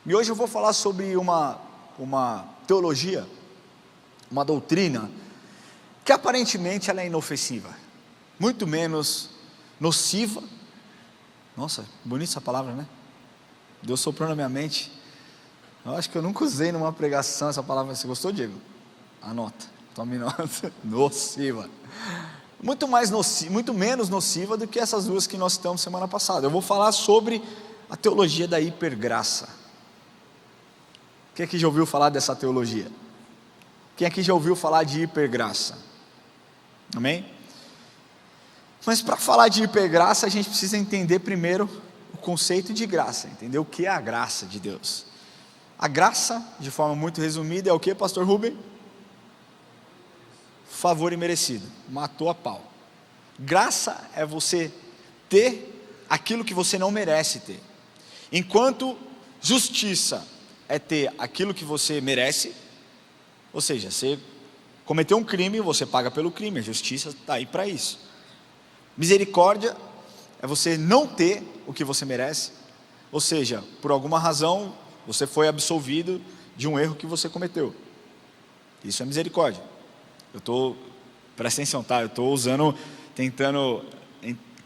E hoje eu vou falar sobre uma teologia, uma doutrina, que aparentemente ela é inofensiva, muito menos nociva. Nossa, bonita essa palavra, né? Deus soprou na minha mente. Eu acho que eu nunca usei numa pregação essa palavra. Você gostou, Diego? Anota, tome nota. Nociva. Muito menos nociva do que essas duas que nós citamos semana passada. Eu vou falar sobre a teologia da hipergraça. Quem aqui já ouviu falar dessa teologia? Quem aqui já ouviu falar de hipergraça? Amém? Mas para falar de hipergraça, a gente precisa entender primeiro o conceito de graça, entender o que é a graça de Deus. A graça, de forma muito resumida, é o que, pastor Rubem? Favor imerecido, matou a pau. Graça é você ter aquilo que você não merece ter, enquanto justiça é ter aquilo que você merece. Ou seja, você cometeu um crime, você paga pelo crime, a justiça está aí para isso. Misericórdia é você não ter o que você merece, ou seja, por alguma razão você foi absolvido de um erro que você cometeu. Isso é misericórdia. Presta atenção, tá? Eu estou tentando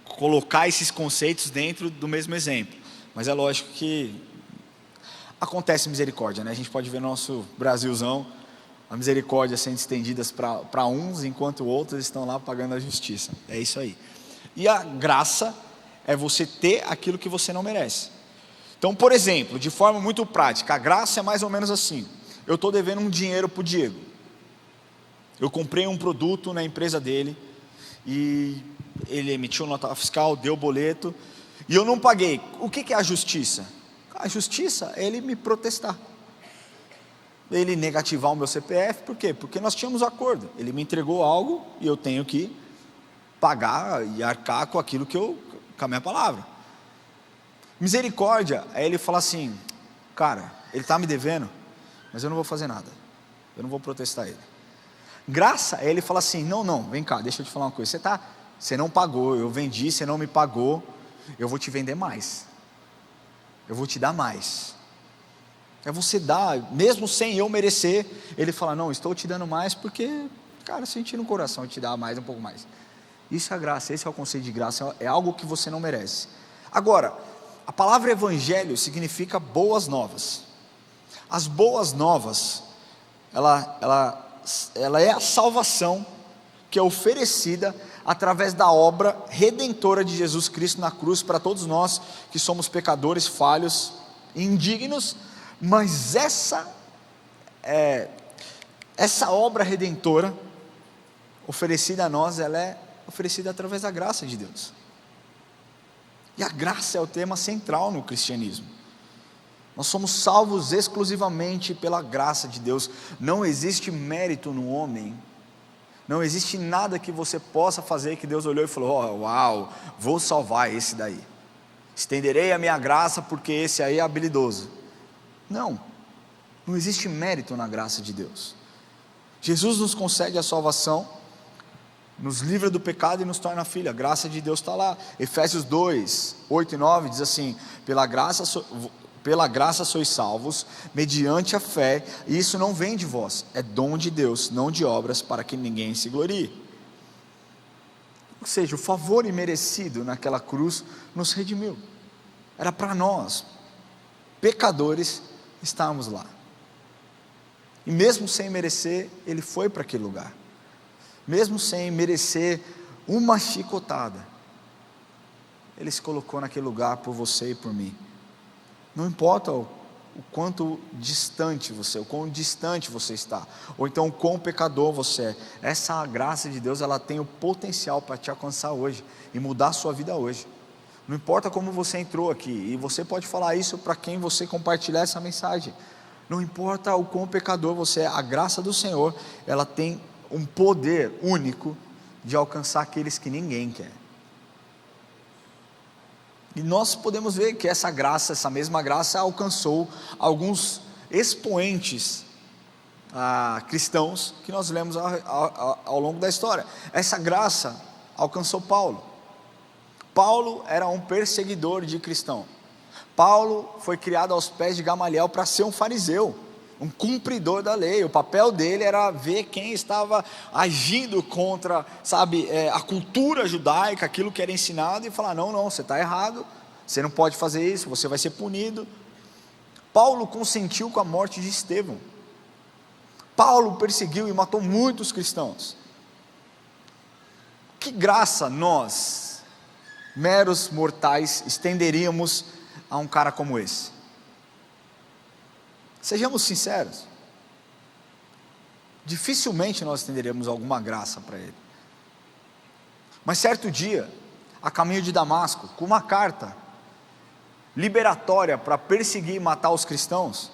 colocar esses conceitos dentro do mesmo exemplo, mas é lógico que acontece misericórdia, né? A gente pode ver no nosso Brasilzão a misericórdia sendo estendida para uns, enquanto outros estão lá pagando a justiça. É isso aí. E a graça é você ter aquilo que você não merece. Então, por exemplo, de forma muito prática, a graça é mais ou menos assim: eu estou devendo um dinheiro para o Diego, eu comprei um produto na empresa dele, e ele emitiu nota fiscal, deu boleto, e eu não paguei. O que é a justiça? A justiça é ele me protestar, ele negativar o meu CPF. Por quê? Porque nós tínhamos acordo, ele me entregou algo, e eu tenho que pagar e arcar com aquilo com a minha palavra. Misericórdia é ele falar assim: cara, ele está me devendo, mas eu não vou fazer nada, eu não vou protestar ele. Graça é ele falar assim: não, vem cá, deixa eu te falar uma coisa, você não pagou, eu vendi, você não me pagou, eu vou te vender mais, eu vou te dar mais. É você dar, mesmo sem eu merecer. Ele fala: não, estou te dando mais porque, cara, senti no coração te dar mais, um pouco mais. Isso é a graça, esse é o conceito de graça, é algo que você não merece. Agora, a palavra evangelho significa boas novas. As boas novas, ela é a salvação que é oferecida através da obra redentora de Jesus Cristo na cruz, para todos nós que somos pecadores, falhos, indignos. Mas essa obra redentora oferecida a nós, ela é oferecida através da graça de Deus. E a graça é o tema central no cristianismo. Nós somos salvos exclusivamente pela graça de Deus. Não existe mérito no homem, não existe nada que você possa fazer que Deus olhou e falou: oh, uau, vou salvar esse daí, estenderei a minha graça porque esse aí é habilidoso. Não existe mérito na graça de Deus. Jesus nos concede a salvação, nos livra do pecado e nos torna filho. A graça de Deus está lá. Efésios 2, 8 e 9 diz assim: pela graça sois salvos, mediante a fé, e isso não vem de vós, é dom de Deus, não de obras, para que ninguém se glorie. Ou seja, o favor imerecido naquela cruz nos redimiu. Era para nós, pecadores, estarmos lá. E mesmo sem merecer, ele foi para aquele lugar. Mesmo sem merecer uma chicotada, ele se colocou naquele lugar por você e por mim. Não importa o quanto distante você, o quão distante você está, ou então o quão pecador você é, essa graça de Deus, ela tem o potencial para te alcançar hoje, e mudar a sua vida hoje. Não importa como você entrou aqui, e você pode falar isso para quem você compartilhar essa mensagem. Não importa o quão pecador você é, a graça do Senhor, ela tem um poder único de alcançar aqueles que ninguém quer. E nós podemos ver que essa graça, essa mesma graça, alcançou alguns expoentes cristãos que nós lemos ao longo da história. Essa graça alcançou Paulo. Paulo era um perseguidor de cristão. Paulo foi criado aos pés de Gamaliel para ser um fariseu, um cumpridor da lei. O papel dele era ver quem estava agindo contra, a cultura judaica, aquilo que era ensinado, e falar: não, você está errado, você não pode fazer isso, você vai ser punido. Paulo consentiu com a morte de Estevão. Paulo perseguiu e matou muitos cristãos. Que graça nós, meros mortais, estenderíamos a um cara como esse? Sejamos sinceros, dificilmente nós estenderíamos alguma graça para ele. Mas certo dia, a caminho de Damasco, com uma carta liberatória para perseguir e matar os cristãos,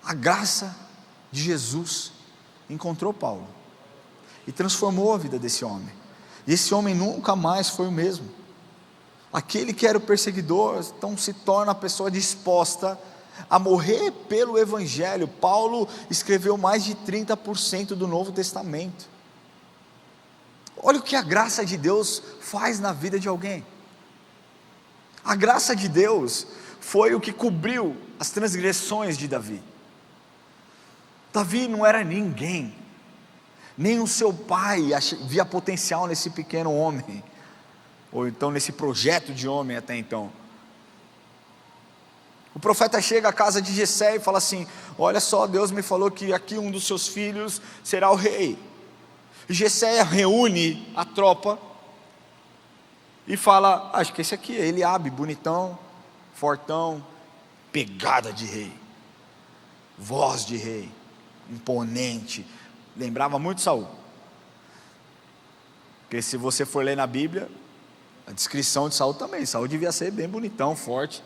a graça de Jesus encontrou Paulo e transformou a vida desse homem. E esse homem nunca mais foi o mesmo. Aquele que era o perseguidor, então se torna a pessoa disposta a morrer pelo Evangelho. Paulo escreveu mais de 30% do Novo Testamento. Olha o que a graça de Deus faz na vida de alguém. A graça de Deus foi o que cobriu as transgressões de Davi. Davi não era ninguém, nem o seu pai via potencial nesse pequeno homem, ou então nesse projeto de homem até então. O profeta chega à casa de Jessé e fala assim: olha só, Deus me falou que aqui um dos seus filhos será o rei. E Jessé reúne a tropa e fala: acho que esse aqui é Eliabe, bonitão, fortão, pegada de rei, voz de rei, imponente, lembrava muito Saul. Porque se você for ler na Bíblia, a descrição de Saul também, Saul devia ser bem bonitão, forte.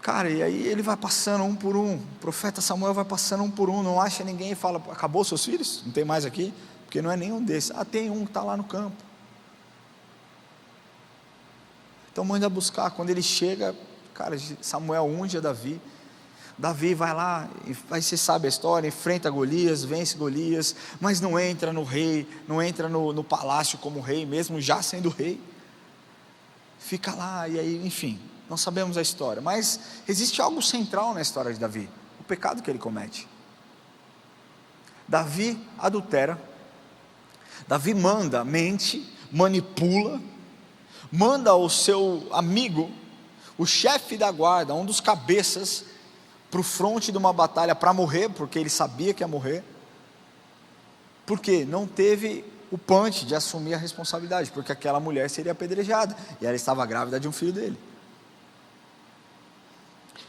Cara, e aí ele vai passando um por um, o profeta Samuel vai passando um por um, não acha ninguém e fala: acabou seus filhos? Não tem mais aqui? Porque não é nenhum desses. Tem um que está lá no campo. Então manda buscar. Quando ele chega, cara, Samuel unge a Davi. Davi vai lá, aí você sabe a história, enfrenta Golias, vence Golias, mas não entra no rei, não entra no palácio como rei, mesmo já sendo rei. Fica lá, e aí, enfim, nós sabemos a história. Mas existe algo central na história de Davi: o pecado que ele comete. Davi adultera, Davi mente, manipula, manda o seu amigo, o chefe da guarda, um dos cabeças, para o fronte de uma batalha para morrer, porque ele sabia que ia morrer. Porque não teve o punch de assumir a responsabilidade, porque aquela mulher seria apedrejada, e ela estava grávida de um filho dele.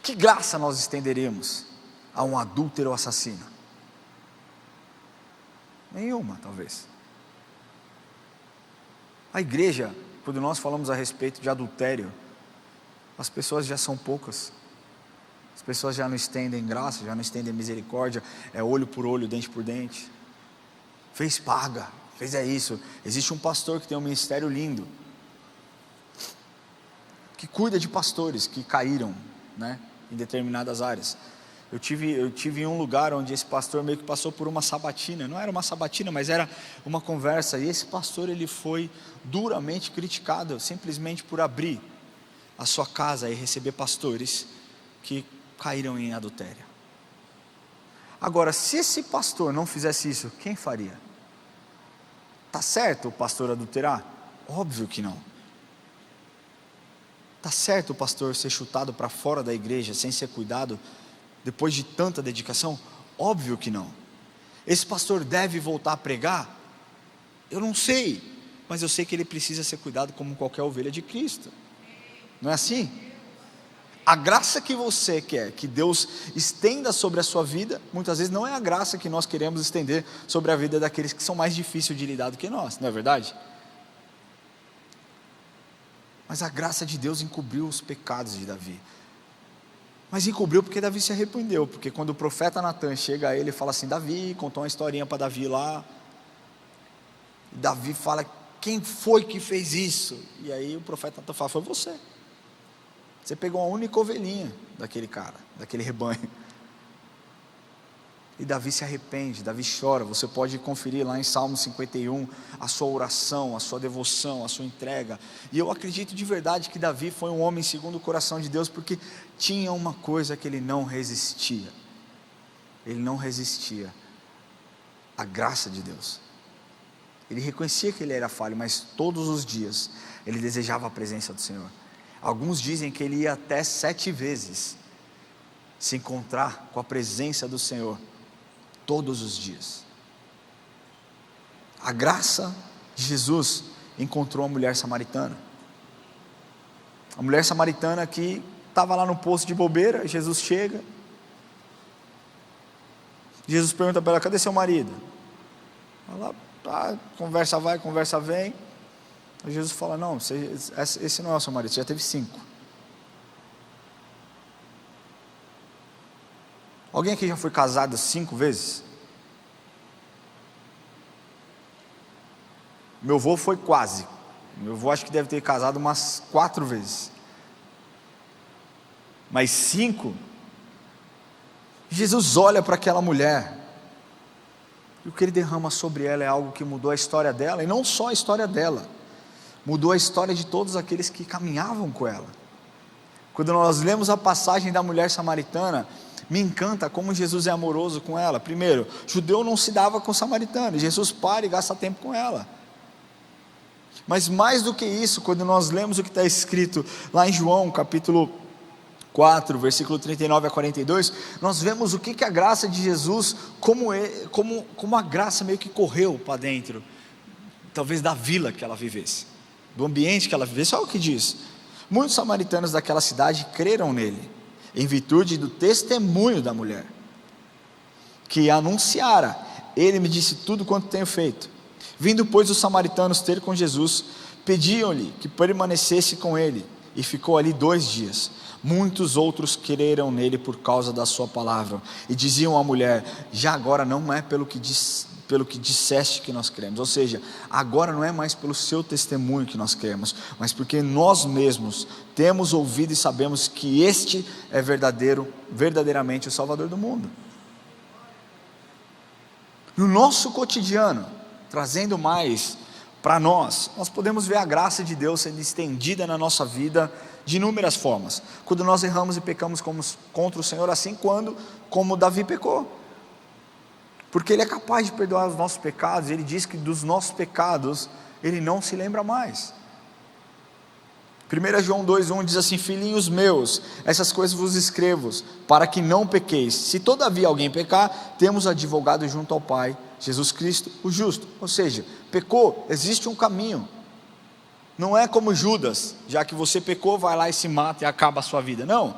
Que graça nós estenderíamos a um adúltero assassino? Nenhuma, talvez. A igreja, quando nós falamos a respeito de adultério, as pessoas já são poucas. As pessoas já não estendem graça, já não estendem misericórdia, é olho por olho, dente por dente. Fez paga, fez isso. Existe um pastor que tem um ministério lindo, que cuida de pastores que caíram, em determinadas áreas. Eu tive em um lugar onde esse pastor meio que passou por uma sabatina. Não era uma sabatina, mas era uma conversa. E esse pastor, ele foi duramente criticado, simplesmente por abrir a sua casa e receber pastores que caíram em adultério. Agora, se esse pastor não fizesse isso, quem faria? Está certo o pastor adulterar? Óbvio que não. Está certo o pastor ser chutado para fora da igreja sem ser cuidado depois de tanta dedicação? Óbvio que não. Esse pastor deve voltar a pregar? Eu não sei, mas eu sei que ele precisa ser cuidado como qualquer ovelha de Cristo. Não é assim? A graça que você quer que Deus estenda sobre a sua vida, muitas vezes não é a graça que nós queremos estender sobre a vida daqueles que são mais difíceis de lidar do que nós, não é verdade? Mas a graça de Deus encobriu os pecados de Davi. Mas encobriu porque Davi se arrependeu, porque quando o profeta Natan chega a ele e fala assim: Davi, contou uma historinha para Davi lá, e Davi fala: quem foi que fez isso? E aí o profeta Natan fala: foi você. Você pegou a única ovelhinha daquele cara, daquele rebanho. E Davi se arrepende, Davi chora. Você pode conferir lá em Salmo 51 a sua oração, a sua devoção, a sua entrega. E eu acredito de verdade que Davi foi um homem segundo o coração de Deus, porque tinha uma coisa que ele não resistia. Ele não resistia à graça de Deus. Ele reconhecia que ele era falho, mas todos os dias ele desejava a presença do Senhor. Alguns dizem que ele ia até 7 vezes se encontrar com a presença do Senhor, todos os dias. A graça de Jesus encontrou a mulher samaritana. A mulher samaritana que estava lá no poço de bobeira. Jesus chega. Jesus pergunta para ela: cadê seu marido? Ela, conversa vai, conversa vem. Aí Jesus fala: não, esse não é o seu marido, você já teve 5. Alguém aqui já foi casado 5 vezes? Meu avô foi quase. Meu avô acho que deve ter casado umas 4 vezes. Mas 5? Jesus olha para aquela mulher, e o que ele derrama sobre ela é algo que mudou a história dela, e não só a história dela, mudou a história de todos aqueles que caminhavam com ela. Quando nós lemos a passagem da mulher samaritana, me encanta como Jesus é amoroso com ela. Primeiro, judeu não se dava com samaritano, e Jesus para e gasta tempo com ela. Mas mais do que isso, quando nós lemos o que está escrito lá em João, capítulo 4, versículo 39 a 42, nós vemos o que a graça de Jesus, como a graça meio que correu para dentro, talvez da vila que ela vivesse, do ambiente que ela vivesse. Olha o que diz: muitos samaritanos daquela cidade creram nele, em virtude do testemunho da mulher, que anunciara: ele me disse tudo quanto tenho feito. Vindo pois os samaritanos ter com Jesus, pediam-lhe que permanecesse com ele, e ficou ali 2 dias. Muitos outros creram nele por causa da sua palavra, e diziam à mulher: já agora não é pelo que disseste que nós cremos. Ou seja, agora não é mais pelo seu testemunho que nós cremos, mas porque nós mesmos temos ouvido e sabemos que este é verdadeiramente o Salvador do mundo. No nosso cotidiano, trazendo mais para nós podemos ver a graça de Deus sendo estendida na nossa vida de inúmeras formas. Quando nós erramos e pecamos contra o Senhor, assim como Davi pecou, porque Ele é capaz de perdoar os nossos pecados. Ele diz que dos nossos pecados Ele não se lembra mais. 1 João 2,1 diz assim: filhinhos meus, essas coisas vos escrevo, para que não pequeis. Se todavia alguém pecar, temos advogado junto ao Pai, Jesus Cristo, o justo. Ou seja, pecou, existe um caminho. Não é como Judas: já que você pecou, vai lá e se mata e acaba a sua vida. Não,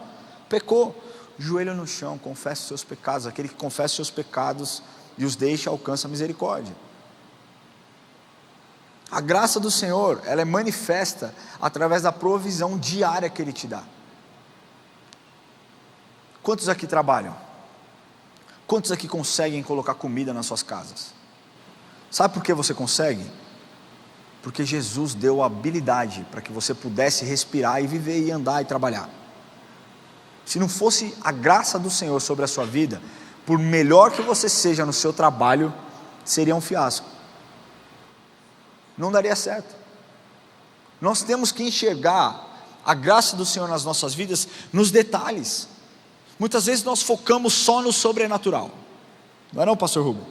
pecou, joelho no chão, confessa os seus pecados. Aquele que confessa os seus pecados e os deixa, alcança a misericórdia. A graça do Senhor, ela é manifesta através da provisão diária que Ele te dá. Quantos aqui trabalham? Quantos aqui conseguem colocar comida nas suas casas? Sabe por que você consegue? Porque Jesus deu a habilidade para que você pudesse respirar e viver e andar e trabalhar. Se não fosse a graça do Senhor sobre a sua vida, por melhor que você seja no seu trabalho, seria um fiasco. Não daria certo. Nós temos que enxergar a graça do Senhor nas nossas vidas, nos detalhes. Muitas vezes nós focamos só no sobrenatural. Não é não, pastor Hugo?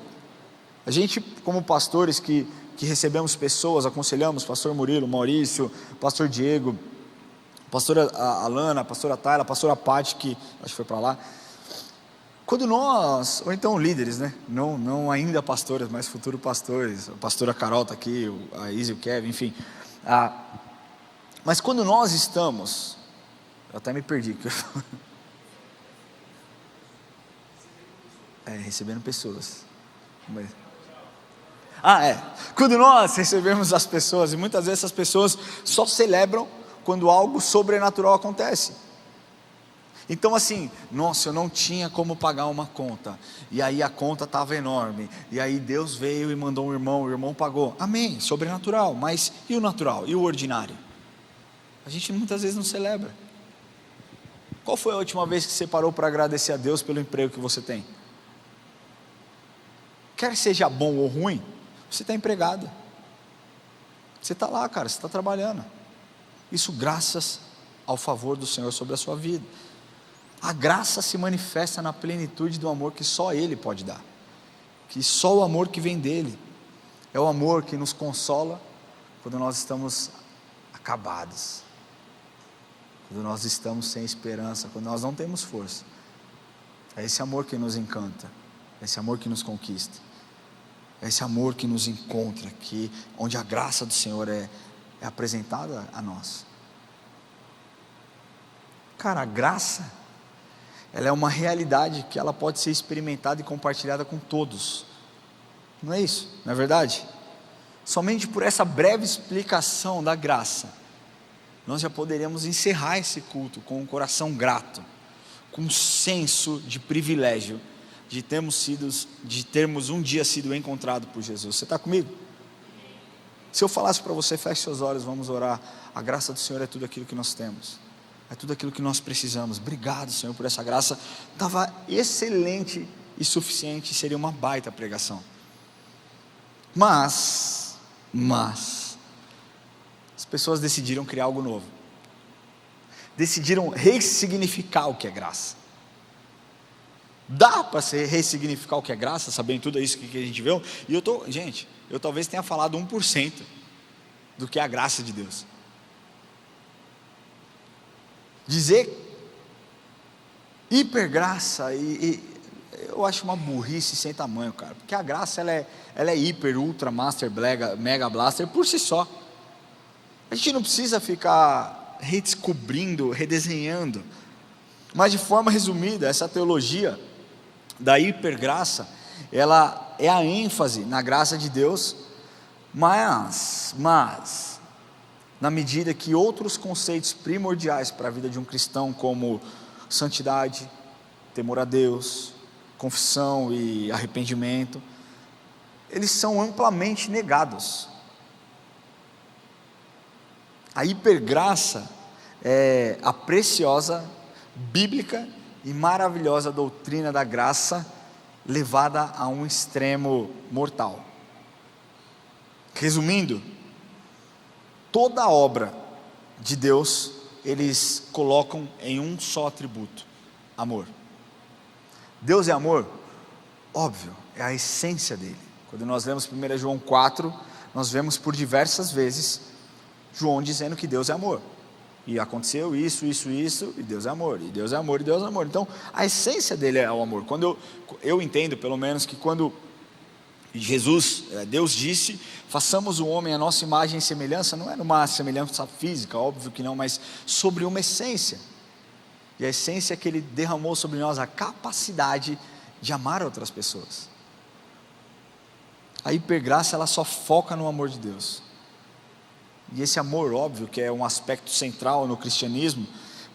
A gente, como pastores que recebemos pessoas, aconselhamos, pastor Murilo, Maurício, pastor Diego, pastora Alana, pastora Tayla, pastora Paty, que acho que foi para lá. Quando nós, ou então líderes, né? Não ainda pastores, mas futuros pastores, a pastora Carol está aqui, a Izzy, o Kevin, enfim. Mas quando nós estamos, eu até me perdi. Recebendo pessoas. Quando nós recebemos as pessoas, e muitas vezes essas pessoas só celebram quando algo sobrenatural acontece. Então assim, nossa, eu não tinha como pagar uma conta, e aí a conta estava enorme, e aí Deus veio e mandou um irmão, o irmão pagou. Amém, sobrenatural. Mas e o natural? E o ordinário? A gente muitas vezes não celebra. Qual foi a última vez que você parou para agradecer a Deus pelo emprego que você tem? quer seja bom ou ruim, você está empregado. Você está lá, cara, você está trabalhando. Isso graças ao favor do Senhor sobre a sua vida. A graça se manifesta na plenitude do amor que só Ele pode dar. Que só o amor que vem dEle. É o amor que nos consola quando nós estamos acabados. Quando nós estamos sem esperança, quando nós não temos força. É esse amor que nos encanta. É esse amor que nos conquista. É esse amor que nos encontra, onde a graça do Senhor é apresentada a nós. Cara, a graça, ela é uma realidade que ela pode ser experimentada e compartilhada com todos. Não é isso? Não é verdade? Somente por essa breve explicação da graça, nós já poderíamos encerrar esse culto com um coração grato, com um senso de privilégio, de termos um dia sido encontrado por Jesus. Você está comigo? Se eu falasse para você, feche seus olhos, vamos orar. A graça do Senhor é tudo aquilo que nós temos, é tudo aquilo que nós precisamos. Obrigado, Senhor, por essa graça. Estava excelente e suficiente, seria uma baita pregação. Mas as pessoas decidiram criar algo novo, decidiram ressignificar o que é graça. Dá para se ressignificar o que é graça, sabendo tudo isso que a gente viu? E eu talvez tenha falado 1% do que é a graça de Deus. Dizer hipergraça, eu acho uma burrice sem tamanho, cara, porque a graça ela é hiper, ultra, master, mega blaster por si só. A gente não precisa ficar redescobrindo, redesenhando, mas de forma resumida, essa teologia da hipergraça, ela é a ênfase na graça de Deus, mas na medida que outros conceitos primordiais para a vida de um cristão, como santidade, temor a Deus, confissão e arrependimento, eles são amplamente negados. A hipergraça é a preciosa, bíblica e maravilhosa doutrina da graça levada a um extremo mortal. Resumindo, toda a obra de Deus eles colocam em um só atributo: amor. Deus é amor? Óbvio, é a essência dele. Quando nós lemos 1 João 4, nós vemos por diversas vezes João dizendo que Deus é amor. E aconteceu isso, e Deus é amor, e Deus é amor, e Deus é amor. Então, a essência dele é o amor. Quando eu entendo, pelo menos, que quando Deus disse, façamos o homem a nossa imagem e semelhança, não era uma semelhança física, óbvio que não, mas sobre uma essência. E a essência é que ele derramou sobre nós a capacidade de amar outras pessoas. A hipergraça, ela só foca no amor de Deus. E esse amor, óbvio, que é um aspecto central no cristianismo,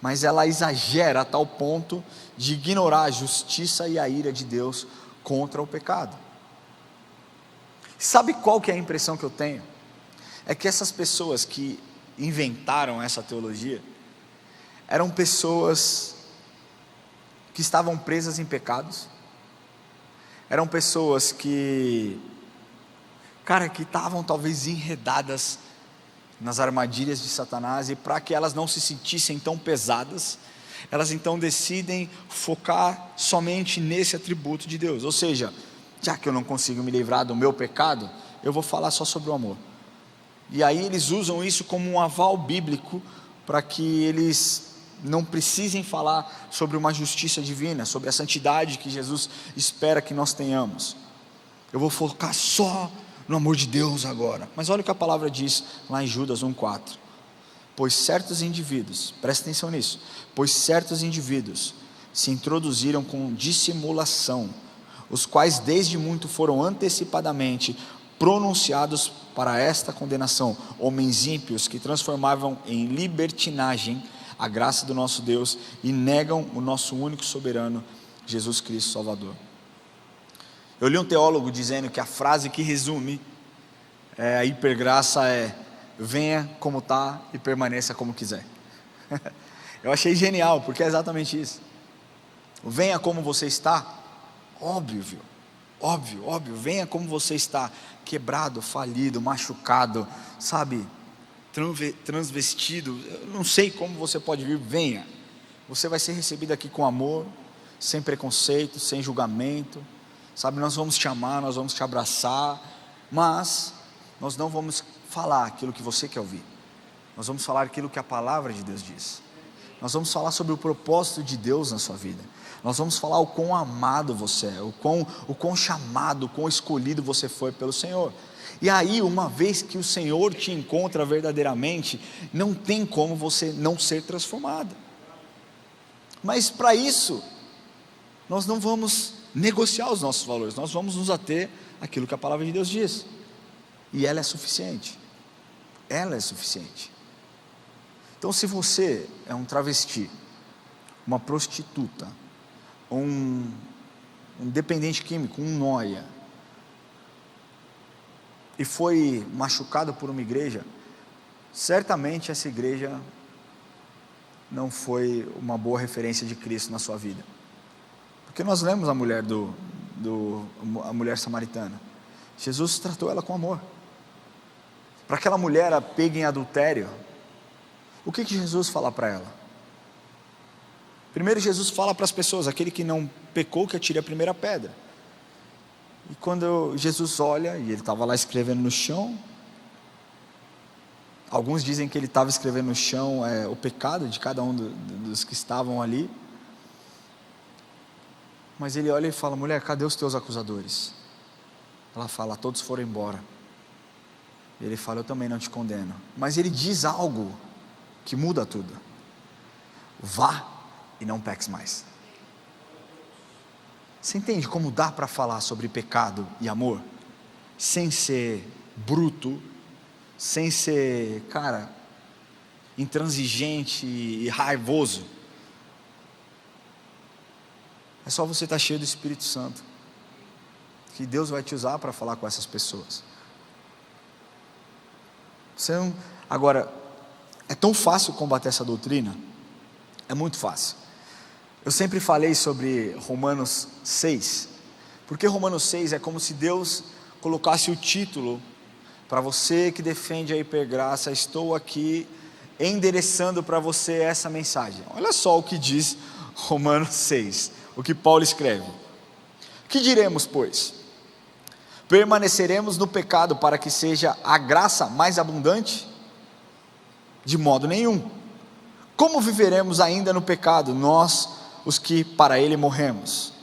mas ela exagera a tal ponto de ignorar a justiça e a ira de Deus contra o pecado. Sabe qual que é a impressão que eu tenho? É que essas pessoas que inventaram essa teologia eram pessoas que estavam presas em pecados, eram pessoas que estavam talvez enredadas nas armadilhas de Satanás, e para que elas não se sentissem tão pesadas, elas então decidem focar somente nesse atributo de Deus. Ou seja, já que eu não consigo me livrar do meu pecado, eu vou falar só sobre o amor. E aí eles usam isso como um aval bíblico para que eles não precisem falar sobre uma justiça divina, sobre a santidade que Jesus espera que nós tenhamos. Eu vou focar só no amor de Deus agora. Mas olha o que a palavra diz lá em Judas 1,4. Pois certos indivíduos, presta atenção nisso, pois certos indivíduos se introduziram com dissimulação, os quais desde muito foram antecipadamente pronunciados para esta condenação, homens ímpios que transformavam em libertinagem a graça do nosso Deus e negam o nosso único soberano, Jesus Cristo Salvador. Eu li um teólogo dizendo que a frase que resume a hipergraça é: venha como está e permaneça como quiser. Eu achei genial, porque é exatamente isso. Venha como você está, óbvio, óbvio, venha como você está, quebrado, falido, machucado, sabe, transvestido, eu não sei como você pode vir, venha, você vai ser recebido aqui com amor, sem preconceito, sem julgamento, sabe, nós vamos te amar, nós vamos te abraçar, mas nós não vamos falar aquilo que você quer ouvir, nós vamos falar aquilo que a palavra de Deus diz, nós vamos falar sobre o propósito de Deus na sua vida, nós vamos falar o quão amado você é, o quão chamado, o quão escolhido você foi pelo Senhor. E aí, uma vez que o Senhor te encontra verdadeiramente, não tem como você não ser transformado. Mas para isso, nós não vamos negociar os nossos valores, nós vamos nos ater àquilo que a palavra de Deus diz. E ela é suficiente. Ela é suficiente. Então, se você é um travesti, uma prostituta, um dependente químico, um nóia, e foi machucado por uma igreja, certamente essa igreja não foi uma boa referência de Cristo na sua vida, porque nós lemos a mulher a mulher samaritana, Jesus tratou ela com amor. Para aquela mulher pega em adultério, o que Jesus fala para ela? Primeiro Jesus fala para as pessoas, aquele que não pecou, que atire a primeira pedra. E quando Jesus olha, e ele estava lá escrevendo no chão, alguns dizem que ele estava escrevendo no chão o pecado de cada um dos que estavam ali, mas ele olha e fala, mulher, cadê os teus acusadores? Ela fala, todos foram embora. Ele fala, eu também não te condeno. Mas ele diz algo que muda tudo, vá e não peques mais. Você entende como dá para falar sobre pecado e amor, sem ser bruto, sem ser, intransigente e raivoso? É só você estar cheio do Espírito Santo, que Deus vai te usar para falar com essas pessoas. Agora, é tão fácil combater essa doutrina, é muito fácil. Eu sempre falei sobre Romanos 6, porque Romanos 6 é como se Deus colocasse o título para você que defende a hipergraça, estou aqui endereçando para você essa mensagem. Olha só o que diz Romanos 6, o que Paulo escreve. Que diremos, pois? Permaneceremos no pecado para que seja a graça mais abundante? De modo nenhum. Como viveremos ainda no pecado, nós, os que para ele morremos?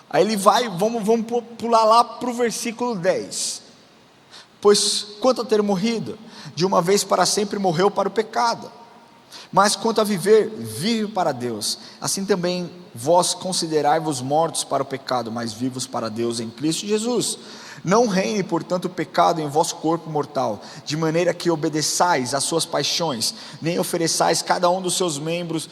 Aí ele vai, vamos pular lá para o versículo 10. Pois quanto a ter morrido, de uma vez para sempre morreu para o pecado, mas quanto a viver, vive para Deus. Assim também vós considerai-vos mortos para o pecado, mas vivos para Deus em Cristo Jesus. Não reine, portanto, o pecado em vosso corpo mortal, de maneira que obedeçais às suas paixões, nem ofereçais cada um dos membros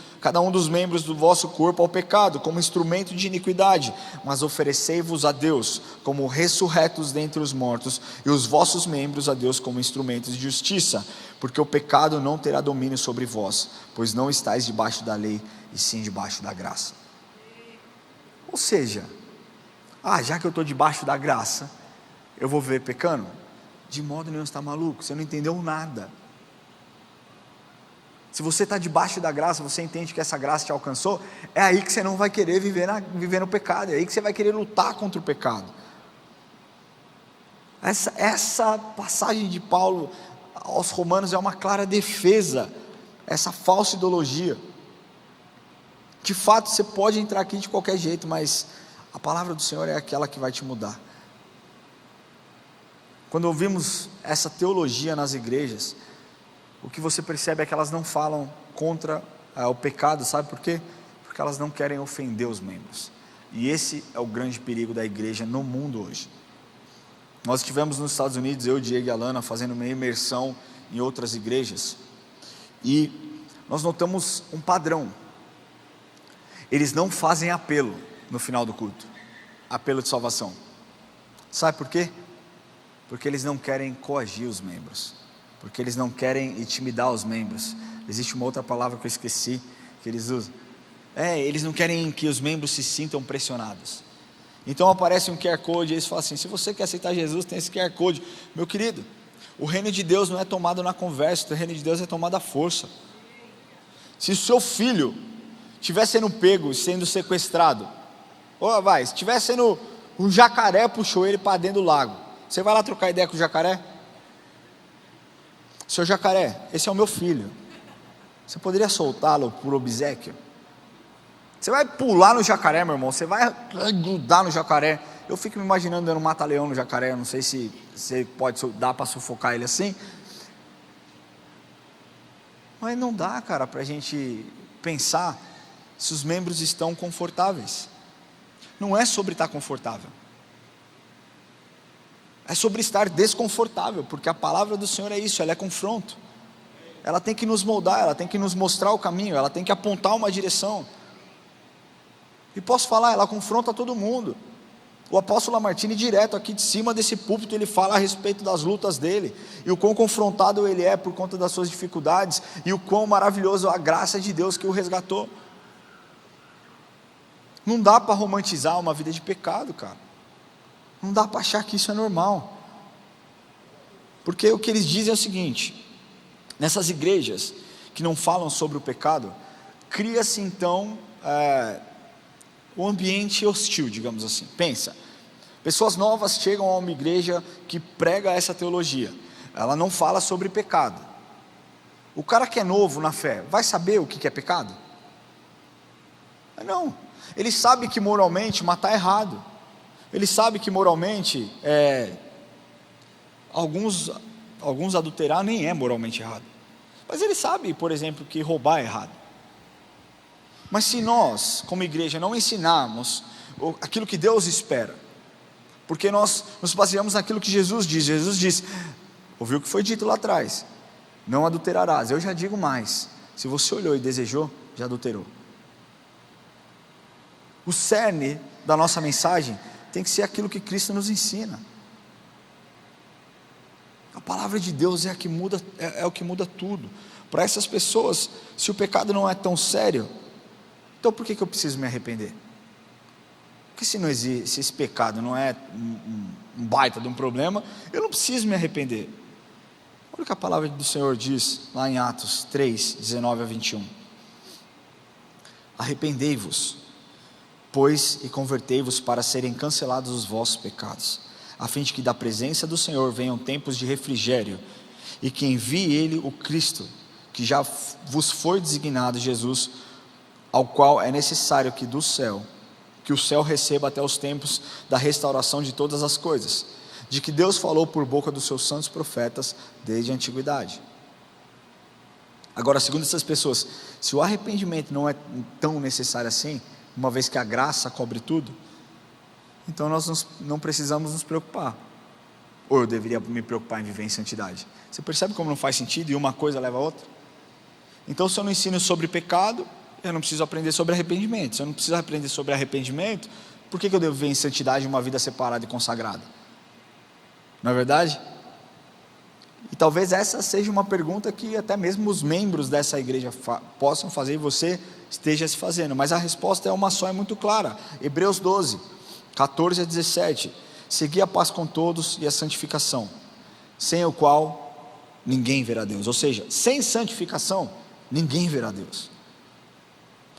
do vosso corpo ao pecado, como instrumento de iniquidade, mas oferecei-vos a Deus como ressurretos dentre os mortos, e os vossos membros a Deus como instrumentos de justiça, porque o pecado não terá domínio sobre vós, pois não estáis debaixo da lei, e sim debaixo da graça. Ou seja, já que eu estou debaixo da graça, eu vou viver pecando? De modo nenhum, você está maluco, você não entendeu nada. Se você está debaixo da graça, você entende que essa graça te alcançou, é aí que você não vai querer viver no pecado, é aí que você vai querer lutar contra o pecado. Essa passagem de Paulo aos Romanos é uma clara defesa, essa falsa ideologia. De fato, você pode entrar aqui de qualquer jeito, mas a palavra do Senhor é aquela que vai te mudar. Quando ouvimos essa teologia nas igrejas, o que você percebe é que elas não falam contra o pecado, sabe por quê? Porque elas não querem ofender os membros, e esse é o grande perigo da igreja no mundo hoje. Nós estivemos nos Estados Unidos, eu, Diego e Alana, fazendo uma imersão em outras igrejas, e nós notamos um padrão. Eles não fazem apelo no final do culto, apelo de salvação. Sabe por quê? Porque eles não querem coagir os membros, porque eles não querem intimidar os membros. Existe uma outra palavra que eu esqueci, que eles usam. Eles não querem que os membros se sintam pressionados. Então aparece um QR Code e eles falam assim: se você quer aceitar Jesus, tem esse QR Code. Meu querido, o reino de Deus não é tomado na conversa, o reino de Deus é tomado à força. Se o seu filho estiver sendo pego, sendo sequestrado, se estiver sendo, um jacaré puxou ele para dentro do lago, você vai lá trocar ideia com o jacaré? Seu jacaré, esse é o meu filho, você poderia soltá-lo por obséquio? Você vai pular no jacaré, meu irmão, você vai grudar no jacaré. Eu fico me imaginando dando um mata-leão no jacaré, não sei se dá para sufocar ele assim, mas não dá, cara, para a gente pensar se os membros estão confortáveis. Não é sobre estar confortável, é sobre estar desconfortável, porque a palavra do Senhor é isso, ela é confronto, ela tem que nos moldar, ela tem que nos mostrar o caminho, ela tem que apontar uma direção. E posso falar, ela confronta todo mundo. O apóstolo Lamartine, direto aqui de cima desse púlpito, ele fala a respeito das lutas dele, e o quão confrontado ele é por conta das suas dificuldades, e o quão maravilhoso a graça de Deus que o resgatou. Não dá para romantizar uma vida de pecado, cara. Não dá para achar que isso é normal, porque o que eles dizem é o seguinte: nessas igrejas que não falam sobre o pecado, cria-se então um ambiente hostil, digamos assim. Pensa, pessoas novas chegam a uma igreja que prega essa teologia, ela não fala sobre pecado. O cara que é novo na fé, vai saber o que é pecado? Não, ele sabe que moralmente matar é errado, ele sabe que moralmente, alguns adulterar nem é moralmente errado, mas ele sabe, por exemplo, que roubar é errado. Mas se nós, como igreja, não ensinarmos aquilo que Deus espera, porque nós nos baseamos naquilo que Jesus diz, ouviu o que foi dito lá atrás: não adulterarás. Eu já digo mais: se você olhou e desejou, já adulterou. O cerne da nossa mensagem tem que ser aquilo que Cristo nos ensina. A palavra de Deus é a que muda, é o que muda tudo. Para essas pessoas, se o pecado não é tão sério, então por que eu preciso me arrepender? Porque se esse pecado não é um baita de um problema, eu não preciso me arrepender. Olha o que a palavra do Senhor diz lá em Atos 3, 19 a 21. Arrependei-vos, pois, e convertei-vos para serem cancelados os vossos pecados, a fim de que da presença do Senhor venham tempos de refrigério, e que envie Ele o Cristo, que já vos foi designado, Jesus, ao qual é necessário que o céu receba até os tempos da restauração de todas as coisas, de que Deus falou por boca dos seus santos profetas desde a antiguidade. Agora, segundo essas pessoas, se o arrependimento não é tão necessário assim, uma vez que a graça cobre tudo, então nós não precisamos nos preocupar. Ou eu deveria me preocupar em viver em santidade? Você percebe como não faz sentido e uma coisa leva a outra? Então, se eu não ensino sobre pecado, eu não preciso aprender sobre arrependimento. Se eu não preciso aprender sobre arrependimento, por que eu devo viver em santidade uma vida separada e consagrada? Não é verdade? E talvez essa seja uma pergunta que até mesmo os membros dessa igreja possam fazer e você esteja se fazendo, mas a resposta é uma só, é muito clara. Hebreus 12, 14 a 17: segui a paz com todos e a santificação, sem o qual ninguém verá Deus. Ou seja, sem santificação ninguém verá Deus.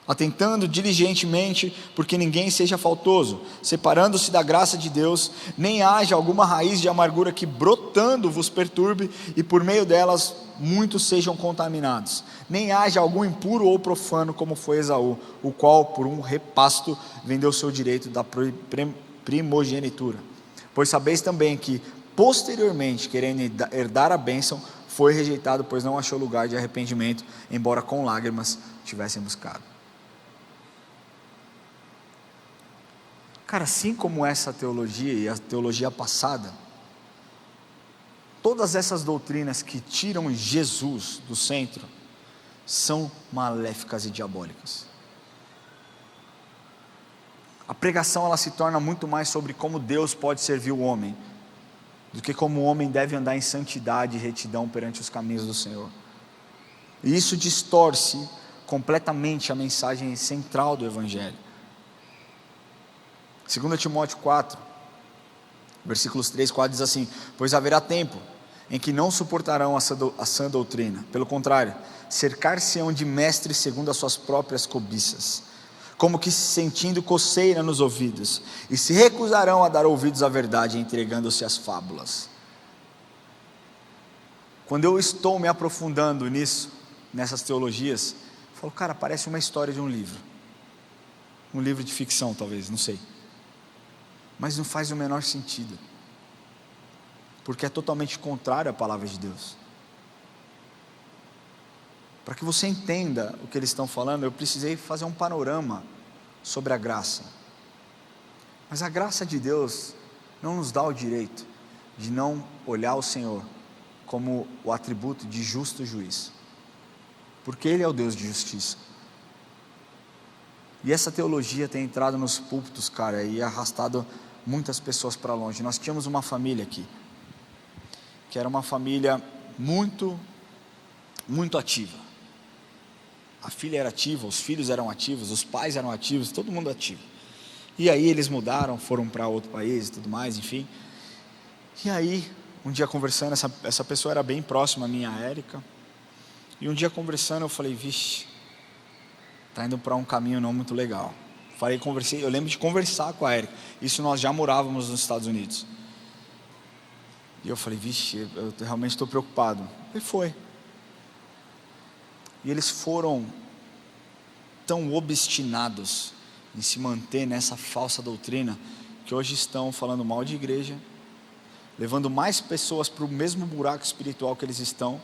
Atentando diligentemente, porque ninguém seja faltoso, separando-se da graça de Deus, nem haja alguma raiz de amargura que brotando vos perturbe, e por meio delas muitos sejam contaminados. Nem haja algum impuro ou profano, como foi Esaú, o qual por um repasto vendeu seu direito da primogenitura. Pois sabeis também que posteriormente, querendo herdar a bênção, foi rejeitado, pois não achou lugar de arrependimento, embora com lágrimas tivessem buscado. Cara, assim como essa teologia e a teologia passada, todas essas doutrinas que tiram Jesus do centro são maléficas e diabólicas. A pregação ela se torna muito mais sobre como Deus pode servir o homem, do que como o homem deve andar em santidade e retidão perante os caminhos do Senhor. E isso distorce completamente a mensagem central do Evangelho. 2 Timóteo 4, versículos 3, 4 diz assim: pois haverá tempo em que não suportarão a sã doutrina, pelo contrário, cercar-se-ão de mestres segundo as suas próprias cobiças, como que sentindo coceira nos ouvidos, e se recusarão a dar ouvidos à verdade, entregando-se às fábulas. Quando eu estou me aprofundando nisso, nessas teologias, eu falo, cara, parece uma história de um livro de ficção talvez, não sei, mas não faz o menor sentido, porque é totalmente contrário à palavra de Deus. Para que você entenda o que eles estão falando, eu precisei fazer um panorama sobre a graça. Mas a graça de Deus não nos dá o direito de não olhar o Senhor como o atributo de justo juiz, porque Ele é o Deus de justiça. E essa teologia tem entrado nos púlpitos, cara, e arrastado muitas pessoas para longe. Nós tínhamos uma família aqui, que era uma família muito, muito ativa. A filha era ativa, os filhos eram ativos, os pais eram ativos, todo mundo ativo. E aí eles mudaram, foram para outro país e tudo mais, enfim. E aí, um dia conversando, essa pessoa era bem próxima a minha, a Érica. E um dia conversando eu falei, vixe, está indo para um caminho não muito legal. Conversei, eu lembro de conversar com a Érica. Isso nós já morávamos nos Estados Unidos. E eu falei, vixe, eu realmente estou preocupado. E foi. E eles foram tão obstinados em se manter nessa falsa doutrina, que hoje estão falando mal de igreja, levando mais pessoas para o mesmo buraco espiritual que eles estão,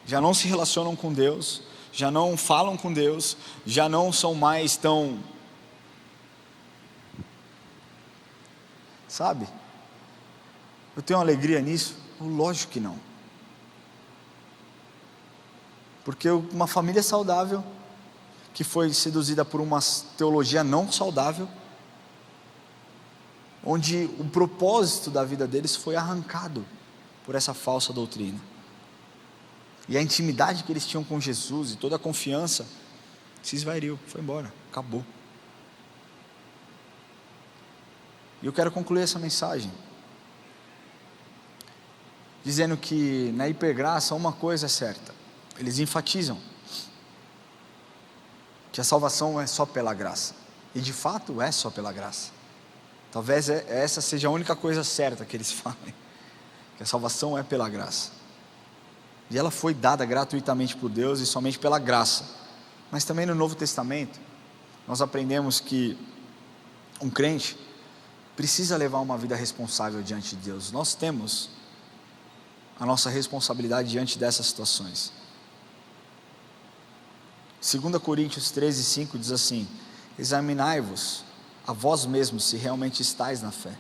já não se relacionam com Deus, já não falam com Deus, já não são mais tão, sabe? Eu tenho alegria nisso? Lógico que não. Porque uma família saudável, que foi seduzida por uma teologia não saudável, onde o propósito da vida deles foi arrancado por essa falsa doutrina, e a intimidade que eles tinham com Jesus, e toda a confiança, se esvairiu, foi embora, acabou. E eu quero concluir essa mensagem dizendo que na hipergraça uma coisa é certa: eles enfatizam que a salvação é só pela graça, e de fato é só pela graça. Talvez essa seja a única coisa certa que eles falem, que a salvação é pela graça, e ela foi dada gratuitamente por Deus e somente pela graça. Mas também no Novo Testamento nós aprendemos que um crente precisa levar uma vida responsável diante de Deus. Nós temos a nossa responsabilidade diante dessas situações. 2 Coríntios 13, 5 diz assim: examinai-vos a vós mesmos se realmente estáis na fé.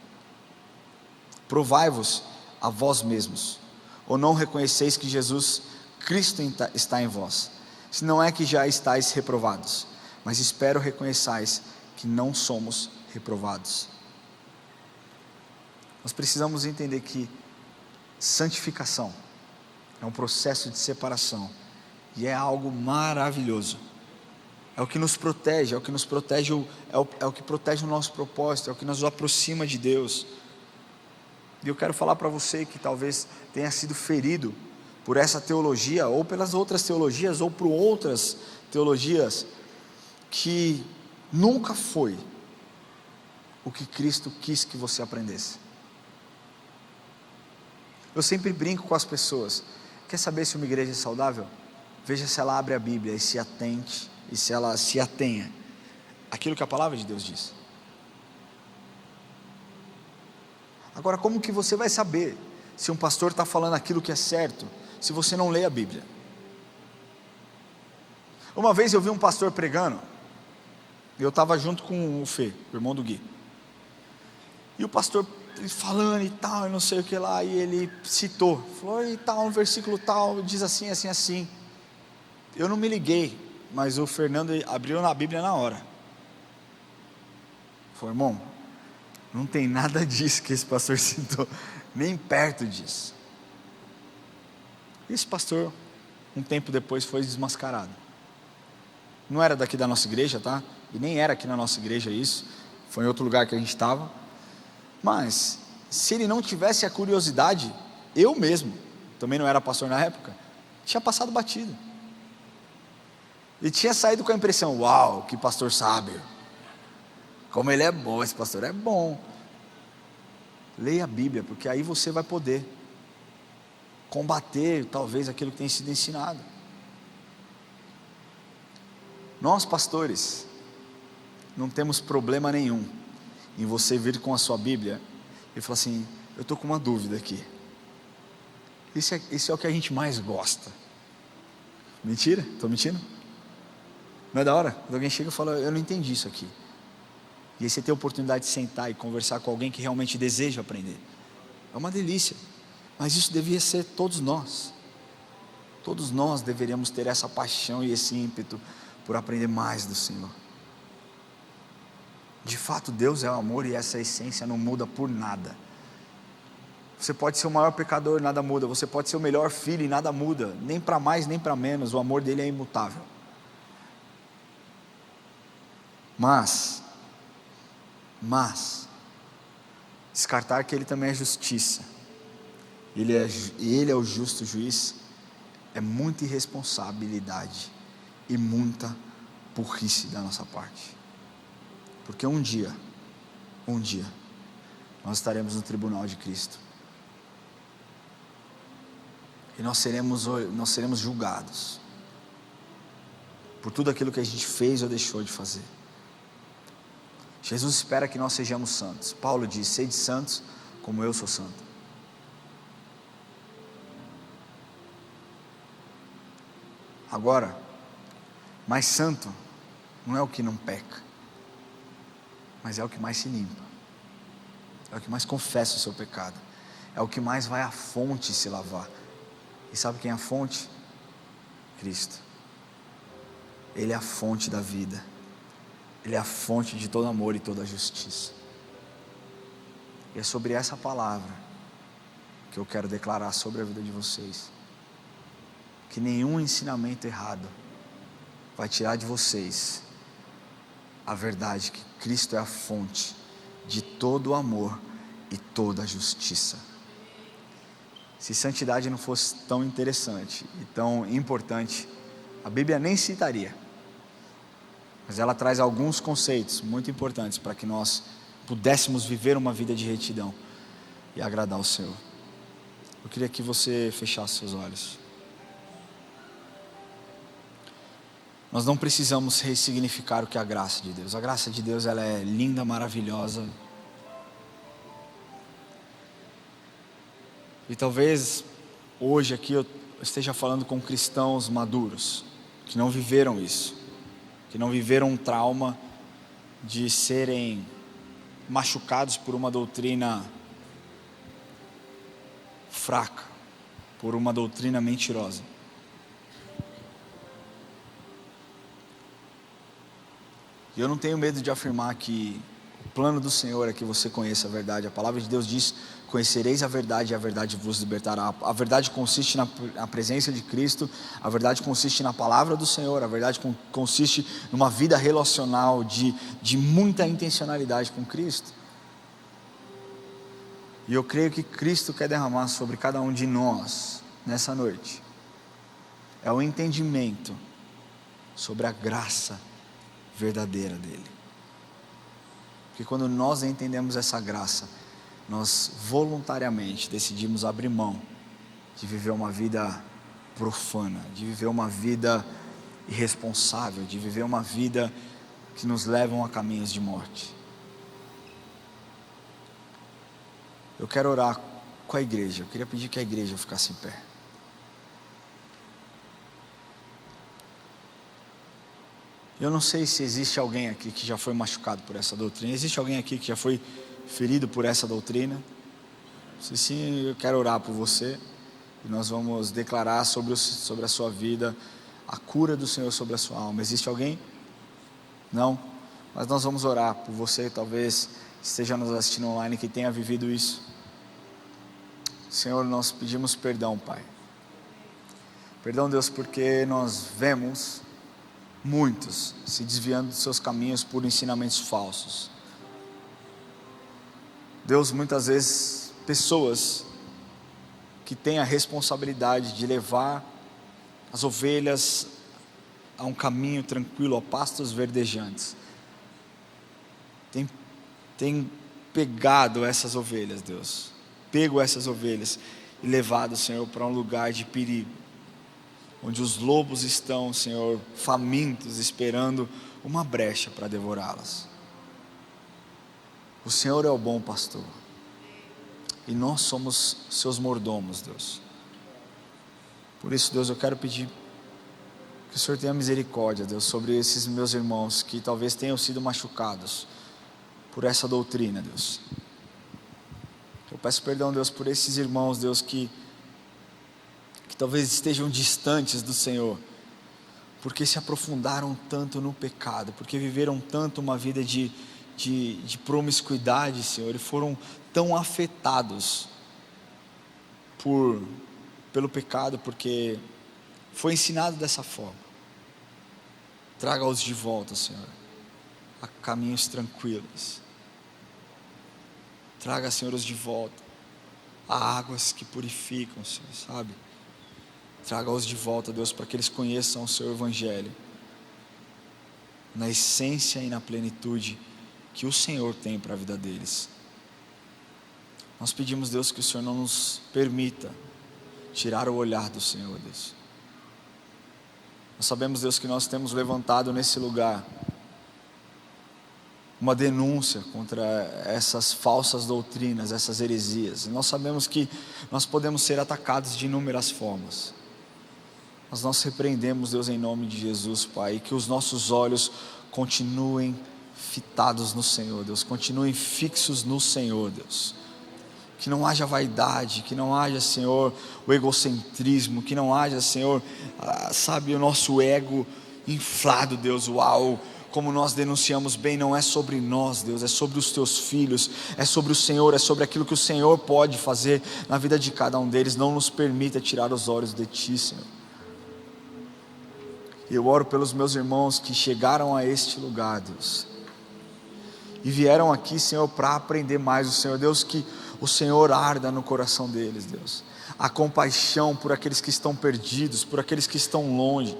Provai-vos a vós mesmos, ou não reconheceis que Jesus Cristo está em vós? Se não é que já estáis reprovados, mas espero reconheçais que não somos reprovados. Nós precisamos entender que santificação é um processo de separação, e é algo maravilhoso. É o que nos protege, é o que nos protege, é o que protege o nosso propósito, é o que nos aproxima de Deus. E eu quero falar para você que talvez tenha sido ferido por essa teologia, ou pelas outras teologias, ou por outras teologias, que nunca foi o que Cristo quis que você aprendesse. Eu sempre brinco com as pessoas: quer saber se uma igreja é saudável? Veja se ela abre a Bíblia e se atente, e se ela se atenha àquilo que a palavra de Deus diz. Agora, como que você vai saber se um pastor está falando aquilo que é certo, se você não lê a Bíblia? Uma vez eu vi um pastor pregando, eu estava junto com o Fê, o irmão do Gui, e o pastor falando e tal, e não sei o que lá, e ele citou, falou, e tal, no versículo tal, diz assim, assim, assim. Eu não me liguei, mas o Fernando abriu na Bíblia na hora. Falou, irmão, não tem nada disso que esse pastor citou, nem perto disso. Esse pastor, um tempo depois, foi desmascarado. Não era daqui da nossa igreja, tá? E nem era aqui na nossa igreja isso. foi em outro lugar que a gente estava, mas se ele não tivesse a curiosidade, eu mesmo, também não era pastor na época, tinha passado batido, e tinha saído com a impressão: uau, que pastor sábio, como ele é bom, esse pastor é bom. Leia a Bíblia, porque aí você vai poder combater talvez aquilo que tem sido ensinado. Nós pastores não temos problema nenhum em você vir com a sua Bíblia e falar assim: eu estou com uma dúvida aqui. Isso é o que a gente mais gosta. Mentira? Estou mentindo? Não é da hora? Quando alguém chega e fala: eu não entendi isso aqui. E aí você tem a oportunidade de sentar e conversar com alguém que realmente deseja aprender. É uma delícia. Mas isso devia ser todos nós. Todos nós deveríamos ter essa paixão e esse ímpeto por aprender mais do Senhor. De fato, Deus é o amor, e essa essência não muda por nada. Você pode ser o maior pecador, nada muda. Você pode ser o melhor filho e nada muda. Nem para mais, nem para menos. O amor dele é imutável. Mas descartar que ele também é justiça, ele é o justo juiz, é muita irresponsabilidade e muita burrice da nossa parte, porque um dia nós estaremos no tribunal de Cristo, e nós seremos julgados por tudo aquilo que a gente fez ou deixou de fazer. Jesus espera que nós sejamos santos. Paulo diz: sede santos como eu sou santo. Agora, mais santo não é o que não peca, mas é o que mais se limpa, é o que mais confessa o seu pecado, é o que mais vai à fonte se lavar. E sabe quem é a fonte? Cristo. Ele é a fonte da vida, Ele é a fonte de todo amor e toda justiça. E é sobre essa palavra que eu quero declarar sobre a vida de vocês, que nenhum ensinamento errado vai tirar de vocês a verdade que Cristo é a fonte de todo o amor e toda a justiça. Se santidade não fosse tão interessante e tão importante, a Bíblia nem citaria, mas ela traz alguns conceitos muito importantes para que nós pudéssemos viver uma vida de retidão e agradar ao Senhor. Eu queria que você fechasse seus olhos. Nós não precisamos ressignificar o que é a graça de Deus. A graça de Deus, ela é linda, maravilhosa. E talvez hoje aqui eu esteja falando com cristãos maduros, que não viveram isso, que não viveram um trauma de serem machucados por uma doutrina fraca, por uma doutrina mentirosa. E eu não tenho medo de afirmar que o plano do Senhor é que você conheça a verdade. A palavra de Deus diz: conhecereis a verdade e a verdade vos libertará. A verdade consiste na presença de Cristo, a verdade consiste na palavra do Senhor, a verdade consiste numa vida relacional de muita intencionalidade com Cristo. E eu creio que Cristo quer derramar sobre cada um de nós nessa noite é o entendimento sobre a graça verdadeira dele. Porque quando nós entendemos essa graça, nós voluntariamente decidimos abrir mão de viver uma vida profana, de viver uma vida irresponsável, de viver uma vida que nos levam a caminhos de morte. Eu quero orar com a igreja. Eu queria pedir que a igreja ficasse em pé. Eu não sei se existe alguém aqui que já foi machucado por essa doutrina. Existe alguém aqui que já foi ferido por essa doutrina? Se sim, eu quero orar por você. E nós vamos declarar sobre a sua vida a cura do Senhor sobre a sua alma. Existe alguém? Não? Mas nós vamos orar por você, talvez esteja nos assistindo online, que tenha vivido isso. Senhor, nós pedimos perdão, Pai. Perdão, Deus, porque nós vemos muitos se desviando dos seus caminhos por ensinamentos falsos. Deus, muitas vezes, pessoas que têm a responsabilidade de levar as ovelhas a um caminho tranquilo, a pastos verdejantes, tem pegado essas ovelhas, Deus, pego essas ovelhas e levado, Senhor, para um lugar de perigo, onde os lobos estão, Senhor, famintos, esperando uma brecha para devorá-las. O Senhor é o bom pastor, e nós somos seus mordomos, Deus. Por isso, Deus, eu quero pedir que o Senhor tenha misericórdia, Deus, sobre esses meus irmãos que talvez tenham sido machucados por essa doutrina, Deus. Eu peço perdão, Deus, por esses irmãos, Deus, que talvez estejam distantes do Senhor, porque se aprofundaram tanto no pecado, porque viveram tanto uma vida de promiscuidade, Senhor, e foram tão afetados pelo pecado, porque foi ensinado dessa forma. Traga-os de volta, Senhor, a caminhos tranquilos. Traga, Senhor, os de volta a águas que purificam, Senhor, sabe? Traga-os de volta, Deus, para que eles conheçam o Seu Evangelho, na essência e na plenitude que o Senhor tem para a vida deles. Nós pedimos, Deus, que o Senhor não nos permita tirar o olhar do Senhor, Deus. Nós sabemos, Deus, que nós temos levantado nesse lugar uma denúncia contra essas falsas doutrinas, essas heresias. Nós sabemos que nós podemos ser atacados de inúmeras formas, mas nós repreendemos, Deus, em nome de Jesus, Pai, e que os nossos olhos continuem fitados no Senhor, Deus, continuem fixos no Senhor, Deus. Que não haja vaidade, que não haja, Senhor, o egocentrismo, que não haja, Senhor, sabe, o nosso ego inflado, Deus. Uau, como nós denunciamos bem, não é sobre nós, Deus, é sobre os Teus filhos, é sobre o Senhor, é sobre aquilo que o Senhor pode fazer na vida de cada um deles. Não nos permita tirar os olhos de Ti, Senhor. Eu oro pelos meus irmãos que chegaram a este lugar, Deus, e vieram aqui, Senhor, para aprender mais o Senhor, Deus, que o Senhor arda no coração deles, Deus, a compaixão por aqueles que estão perdidos, por aqueles que estão longe,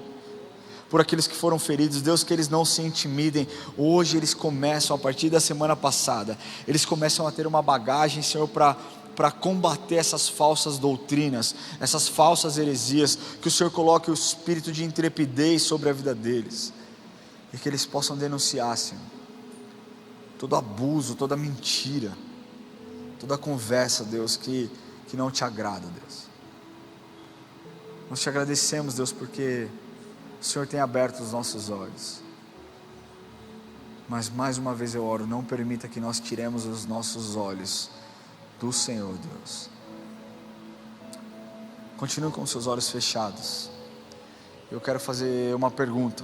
por aqueles que foram feridos, Deus, que eles não se intimidem. Hoje eles começam, a partir da semana passada, eles começam a ter uma bagagem, Senhor, para combater essas falsas doutrinas, essas falsas heresias, que o Senhor coloque o espírito de intrepidez sobre a vida deles, e que eles possam denunciar, Senhor, todo abuso, toda mentira, toda conversa, Deus, que não Te agrada, Deus. Nós Te agradecemos, Deus, porque o Senhor tem aberto os nossos olhos, mas mais uma vez eu oro, não permita que nós tiremos os nossos olhos do Senhor, Deus. Continue com os seus olhos fechados. Eu quero fazer uma pergunta.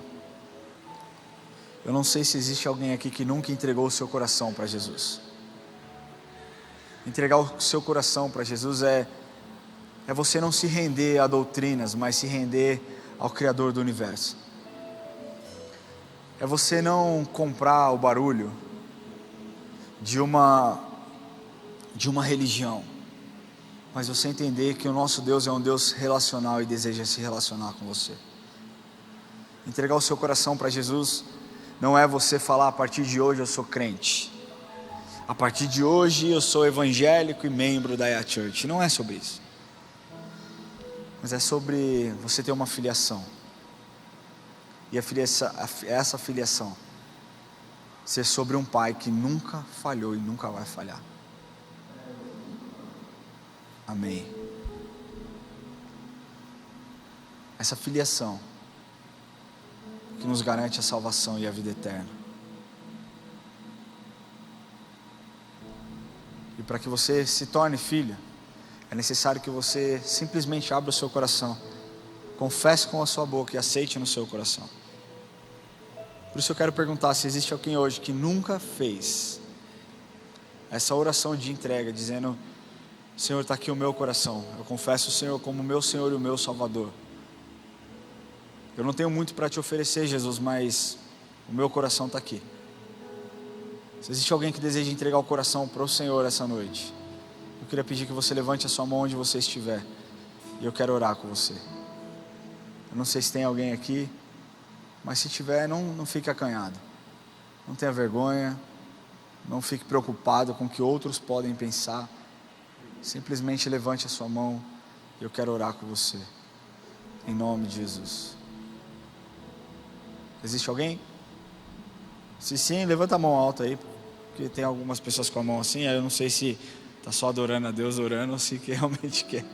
Eu não sei se existe alguém aqui que nunca entregou o seu coração para Jesus. Entregar o seu coração para Jesus é você não se render a doutrinas, mas se render ao Criador do universo. É você não comprar o barulho de uma religião, mas você entender que o nosso Deus é um Deus relacional e deseja se relacionar com você. Entregar o seu coração para Jesus não é você falar: a partir de hoje eu sou crente, a partir de hoje eu sou evangélico e membro da IA Church. Não é sobre isso, mas é sobre você ter uma filiação, e essa filiação ser sobre um Pai que nunca falhou e nunca vai falhar. Amém. Essa filiação que nos garante a salvação e a vida eterna. E para que você se torne filho, é necessário que você simplesmente abra o seu coração, confesse com a sua boca e aceite no seu coração. Por isso eu quero perguntar se existe alguém hoje que nunca fez essa oração de entrega, dizendo: Senhor, está aqui o meu coração, eu confesso o Senhor como meu Senhor e o meu Salvador. Eu não tenho muito para te oferecer, Jesus, mas o meu coração está aqui. Se existe alguém que deseja entregar o coração para o Senhor essa noite, eu queria pedir que você levante a sua mão onde você estiver, e eu quero orar com você. Eu não sei se tem alguém aqui, mas se tiver, não fique acanhado, não tenha vergonha, não fique preocupado com o que outros podem pensar. Simplesmente levante a sua mão e eu quero orar com você, em nome de Jesus. Existe alguém? Se sim, levanta a mão alta aí, porque tem algumas pessoas com a mão assim, aí eu não sei se está só adorando a Deus, orando, ou se que realmente quer.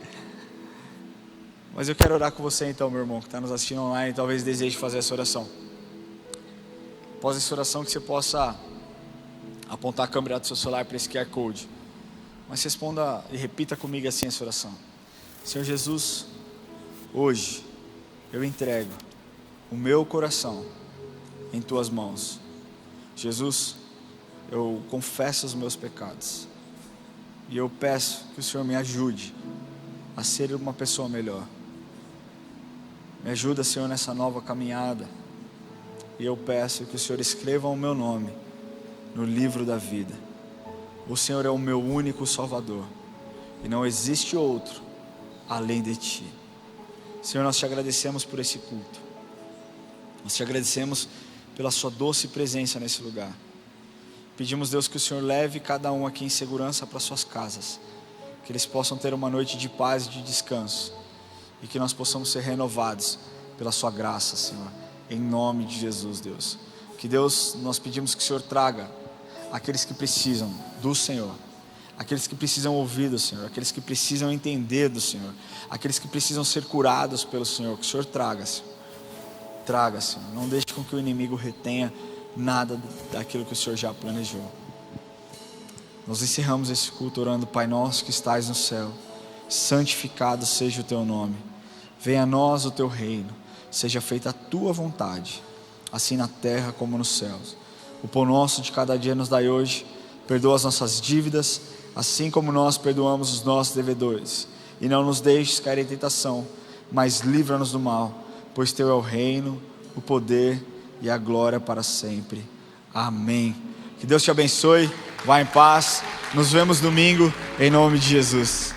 Mas eu quero orar com você então, meu irmão, que está nos assistindo online, talvez deseje fazer essa oração. Após essa oração, que você possa apontar a câmera do seu celular para esse QR Code. Mas responda e repita comigo assim essa oração. Senhor Jesus, hoje eu entrego o meu coração em Tuas mãos. Jesus, eu confesso os meus pecados. E eu peço que o Senhor me ajude a ser uma pessoa melhor. Me ajuda, Senhor, nessa nova caminhada. E eu peço que o Senhor escreva o meu nome no livro da vida. O Senhor é o meu único Salvador, e não existe outro além de Ti. Senhor, nós Te agradecemos por esse culto. Nós Te agradecemos pela Sua doce presença nesse lugar. Pedimos, Deus, que o Senhor leve cada um aqui em segurança para suas casas, que eles possam ter uma noite de paz e de descanso, e que nós possamos ser renovados pela Sua graça, Senhor, em nome de Jesus, Deus. Que Deus, nós pedimos que o Senhor traga aqueles que precisam do Senhor, aqueles que precisam ouvir do Senhor, aqueles que precisam entender do Senhor, aqueles que precisam ser curados pelo Senhor, que o Senhor traga, Senhor. Traga, Senhor, não deixe com que o inimigo retenha nada daquilo que o Senhor já planejou. Nós encerramos esse culto orando: Pai nosso que estais no céu, santificado seja o Teu nome, venha a nós o Teu reino, seja feita a Tua vontade, assim na terra como nos céus. O pão nosso de cada dia nos dai hoje, perdoa as nossas dívidas, assim como nós perdoamos os nossos devedores, e não nos deixes cair em tentação, mas livra-nos do mal, pois Teu é o reino, o poder e a glória para sempre. Amém. Que Deus te abençoe, vá em paz, nos vemos domingo, em nome de Jesus.